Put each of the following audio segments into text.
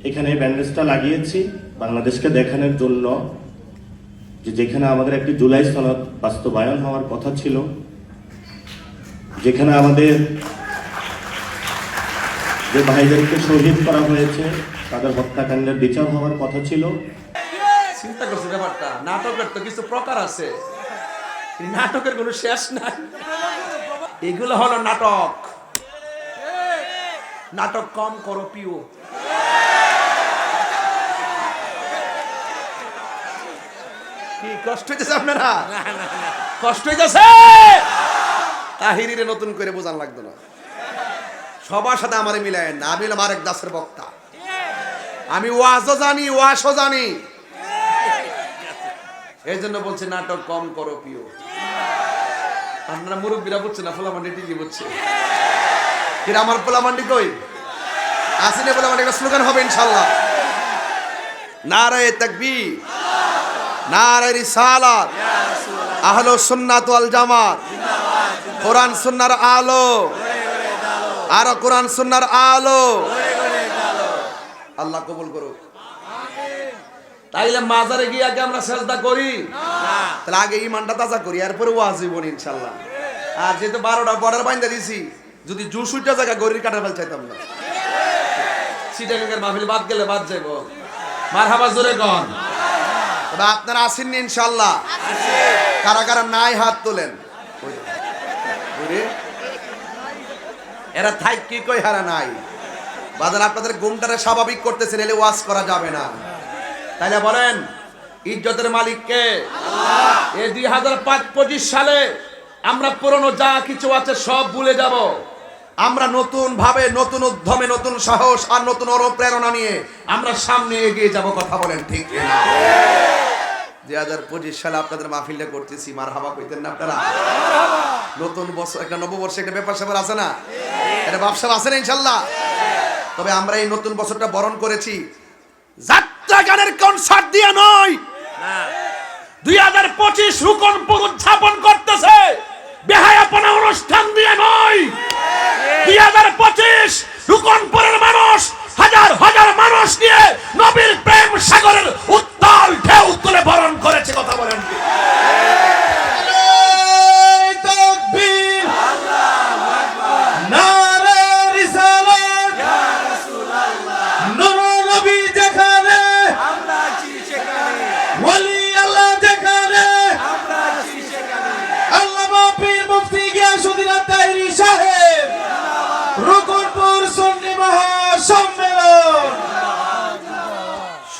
এখানে ব্যান্ডেজটা লাগিয়েছি বাংলাদেশকে দেখানোর জন্য যে যেখানে আমাদের একটি জুলাই সনদ বাস্তবায়ন হওয়ার কথা ছিল, যেখানে আমাদের যে ভাইদেরকে শহীদ করা হয়েছে তাদের হত্যাকাণ্ডের বিচার হওয়ার কথা ছিল। চিন্তা করছি ব্যাপারটা, নাটকের তো কিছু প্রকার আছে, নাটকের কোনো শেষ নাই। এগুলো হলো নাটক। নাটক কম করো পিও। কি কষ্ট হইতেছে আপনারা? কষ্ট হইতেছে? তাহিরিরে নতুন করে বোঝান লাগতো না। সবার সাথে আমারে মিলায় না, আমি হলাম আরেক দাসের বক্তা। আমি ওয়াজও জানি, ওয়াশও জানি। এই জন্য বলছে নাটক কম করো পিও। আপনারা মুরব্বীরা বুঝছে না, ফোলামান্ডি টিকি বুঝছে। কিন্তু আমার ফোলামান্ডি কই আসেনি? ফোলামান্ডি একটা স্লোগান হবে ইনশাল্লাহ। নারায়ে তাকবীর, নারায়ে রিসালাত, আহলে সুন্নাত ওয়াল জামাত, কোরআন সুন্নাহর আলো, আর কোরআন সুন্নাহর আলো। আল্লাহ কবুল করুক। তাইলে মাজারে গিয়ে আগে আমরা সেজদা করি, তাহলে আগে ইমানটা তাজা করি, এরপরে ওয়াজি বলি ইনশাল্লাহ। আর যেহেতু 12টা বর্ডার বাইন্দা দিছি, যদি জুসুইটা জায়গা গরির কাটা ফেল চাইতাম না। সিটাঙ্গের মাহফিল বাদ গেলে বাদ যাইব। মারহাবা জোরে গন। তবে আপনারা আসেননি ইনশাল্লাহ? কারা কারা নাই হাত তোলেন। এরা থাই কি কই হারা নাই। বাজার আপনাদের ঘুমটারে স্বাভাবিক করতেছেন, এলে ওয়াজ করা যাবে না। তাইলে বলেন ইজ্জতের মালিক কে? এই 2025 সালে আমরা পুরনো যা কিছু আছে সব ভুলে যাব। আমরা নতুন ভাবে, নতুন উদ্যমে, নতুন সাহস আর নতুন অনুপ্রেরণা নিয়ে আমরা সামনে এগিয়ে যাব। কথা বলেন ঠিক কিনা? 2025 সালে আপনাদের মাহফিলটা করতেছি, মারহাবা কইতেন না আপনারা? নতুন বছর, একটা নববর্ষে একটা ব্যাপার স্যাপার আছে না? এটা ব্যবসা আছে না ইনশাল্লাহ? তবে আমরা এই নতুন বছরটা বরণ করেছি যাত্রা গানের কনসার্ট দিয়ে নয়। 2025 রুকনপুর উদযাপন করতেছে বেহায়াপনা অনুষ্ঠান দিয়ে নয়। 2025 রুকনপুরের মানুষ হাজার হাজার মানুষ নিয়ে নবীর প্রেম সাগরের উত্তাল ঢেউ তুলে বরণ করেছে। কথা বলেন কি?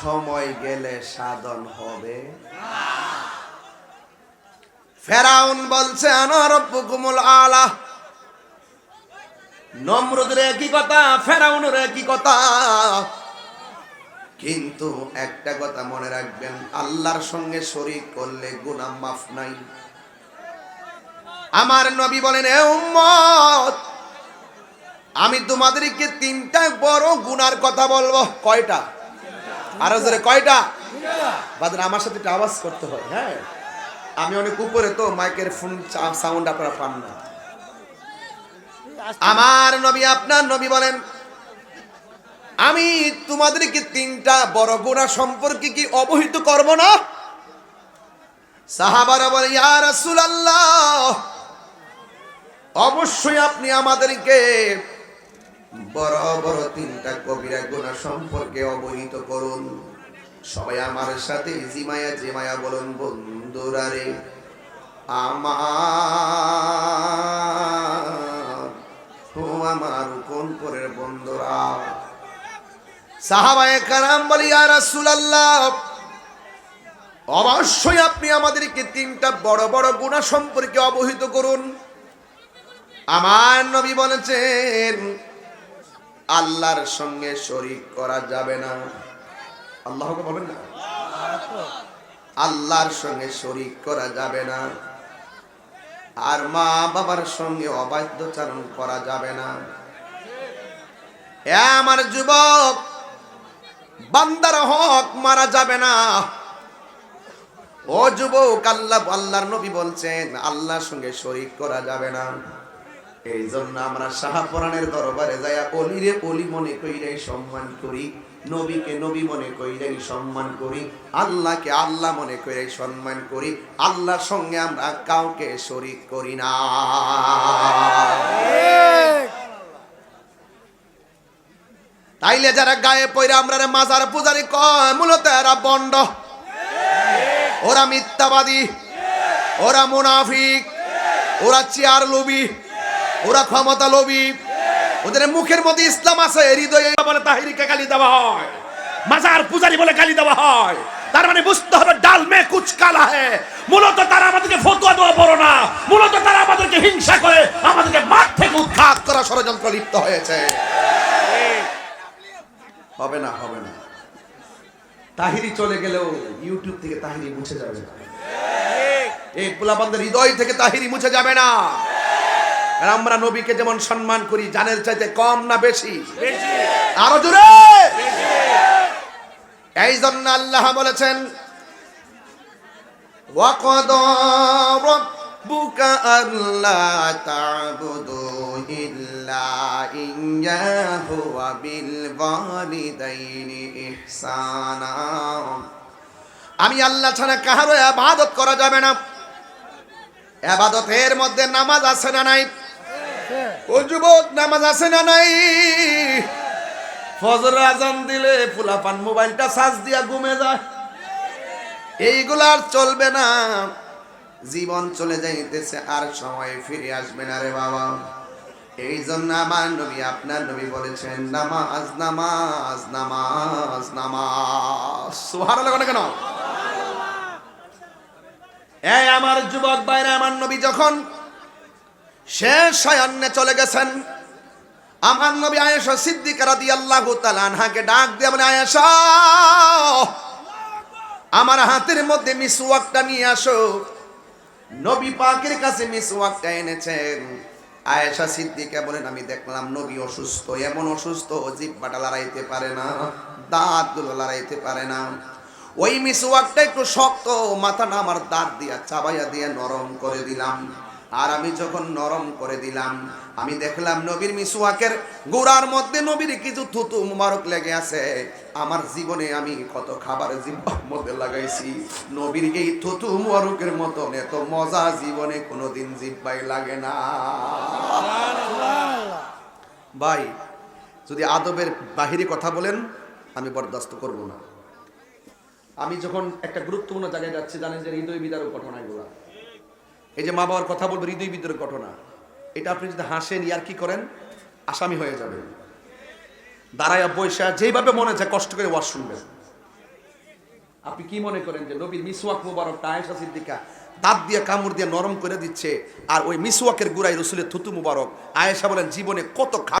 সময় গেলে সাধন হবে। ফেরাউন বলছে আনা রাব্বুকুমুল আলা। নমরুদের একই কথা, ফেরাউনের একই কথা। কিন্তু একটা কথা মনে রাখবেন, আল্লাহর সঙ্গে শরীক করলে গুনাহ মাফ নাই। আমার নবী বলেন, এ উম্মত, আমি তোমাদেরকে 3টা বড় গুনার কথা বলবো। কয়টা? আরো জোরে কয়টা? বাদ আমার সাথে একটা আওয়াজ করতে হয়। হ্যাঁ, আমি অনেক উপরে তো, মাইকের ফোন সাউন্ড আপনারা পান না। আমার নবী, আপনার নবী বলেন, আমি তোমাদেরকে 3টা বড় গুনাহ সম্পর্কে কি অবহিত করব না? সাহাবারা বলে, ইয়া রাসূলুল্লাহ, অবশ্যই আপনি আমাদেরকে বড় বড় 3টা কবিরা গুনাহ সম্পর্কে অবহিত করুন। সবাই আমার সাথে জিমায়া জিমায়া বলুন, বন্ধুরা রে আমার রুকনপুরের বন্ধুরা। সাহাবায়ে কেরাম বলে, ইয়া রাসূলুল্লাহ, অবশ্যই আপনি আমাদেরকে 3টা বড় বড় গুনাহ সম্পর্কে অবহিত করুন। আমার নবী বলেছেন, আল্লাহর সঙ্গে শরীক করা যাবে না। আল্লাহকে বলবেন না? আল্লাহর সঙ্গে শরীক করা যাবে না। আর মা বাবার সঙ্গে অবাধ্যচারণ করা যাবে না। এ আমার যুবক, বান্দার হক মারা যাবে না। ও যুবক, আল্লাহর নবী বলছেন আল্লাহর সঙ্গে শরীক করা যাবে না। এই জন্য আমরা শাহপুরাণের দরবারে যাইয়া অলিরে অলি মনে কইরে সম্মান করি, নবীকে নবী মনে কইরাই সম্মান করি, আল্লাহকে আল্লাহ মনে কইরাই সম্মান করি, আল্লাহর সঙ্গে আমরা কাউকে শরীক করি না। তাইলে যারা গায়ে পয়রা আমরা মাজার পূজারি কয়, মূলত এরা বন্ড, ওরা মিথ্যাবাদী, ওরা মুনাফিক, ওরা চেয়ার লোভী, ওরা ক্ষমতা লোভী। ওদের মুখের মধ্যে ইসলাম আছে, হৃদয়ে বলে তাহিরিকে গালি দেওয়া হয়, মাজার পূজারি বলে গালি দেওয়া হয়। তার মানে বুঝতে হবে ডাল মে কুচ কালা হে। মূলত তারা আমাদেরকে ফতোয়া দেওয়া বড় না, মূলত তারা আমাদেরকে হিংসা করে আমাদেরকে মাঠ থেকে উৎখাত করা ষড়যন্ত্র লিপ্ত হয়েছে। হবে না, হবে না। তাহিরি চলে গেলেও ইউটিউব থেকে তাহিরি মুছে যাবে না, এই পোলাপানদের হৃদয় থেকে তাহিরি মুছে যাবে না। আর আমরা নবীকে যেমন সম্মান করি, জানের চাইতে কম না বেশি? আরো জোরে। এই জন্য আল্লাহ বলেছেন, ওয়াকাদা রাব্বুকা আল্লা তা'বুদু ইল্লা ইয়্যাহু ওয়া বিল ওয়ালিদাইনি ইহসানা। আমি আল্লাহ ছাড়া কারো ইবাদত করা যাবে না। ইবাদতের মধ্যে নামাজ আছে না নাই? ও যুবক, নামাজ আছে না নাই? ফজর আজান দিলে ফুলাপান মোবাইলটা চার্জ দিয়া ঘুমে যায়, এইগুলা আর চলবে না। জীবন চলে যাইতেছে, আর সময় ফিরে আসবে না রে বাবা। এই জন্য আমার নবী, আপনার নবী বলেছেন, নামাজ নামাজ নামাজ নামাজ। সুবহানাল্লাহ কেন? এই আমার যুবক ভাইরা, আমার নবী যখন শেষ শয়নে চলে গেছেন, আমার নবী আয়েশা সিদ্দিকা রাদিয়াল্লাহু তাআলা আনহাকে ডাক দিয়ে বলে, আয়েশা, আমার হাতের মধ্যে মিসওয়াকটা নিয়ে আসো। নবী পাকের কাছে মিসওয়াকটা এনেছেন। আয়েশা সিদ্দিকা বলেন, আমি দেখলাম নবী অসুস্থ, এমন অসুস্থ জিহ্বাটা লড়াইতে পারে না, দাঁতগুলো লড়াইতে পারে না। ওই মিসওয়াকটা একটু শক্ত, মাথাটা আমার দাঁত দিয়া চাবাইয়া দিয়ে নরম করে দিলাম। আর আমি যখন নরম করে দিলাম, আমি দেখলাম নবীর মিসওয়াকের গোড়ার মধ্যে নবীর কিছু থুতু মুবারক লেগে আছে। আমার জীবনে আমি কত খাবার জিহ্বার মধ্যে লাগাইছি, নবীর এই থুতু মুবারকের মতন এত মজা জীবনে কোনোদিন জিহ্বায় লাগে না। ভাই, যদি আদবের বাহিরে কথা বলেন, আমি বরদাস্ত করব না। আমি যখন একটা গুরুত্বপূর্ণ জায়গায় যাচ্ছি, জানেন যে হৃদয় বিদারক ঘটনা এগুলা, এই যে মা বাবার কথা বলবো, হৃদয় বিদারক ঘটনা, এটা আপনি যদি হাসেন, ইয়ার কি করেন, আসামি হয়ে যাবেন। দাঁড়ায় বৈশা যেইভাবে মনে চায় কষ্ট করে ওয়াজ শুনবেন। আপনি কি মনে করেন যে নবীর মিসওয়াক মুবারকটা আয়েশা সিদ্দিকা দাঁত দিয়ে কামড় দিয়ে নরম করে দিচ্ছে, আর ওই মিসওয়াকের গুড়াই রসুলের থুতু মুবারক? আয়েশা বলেন, জীবনে কত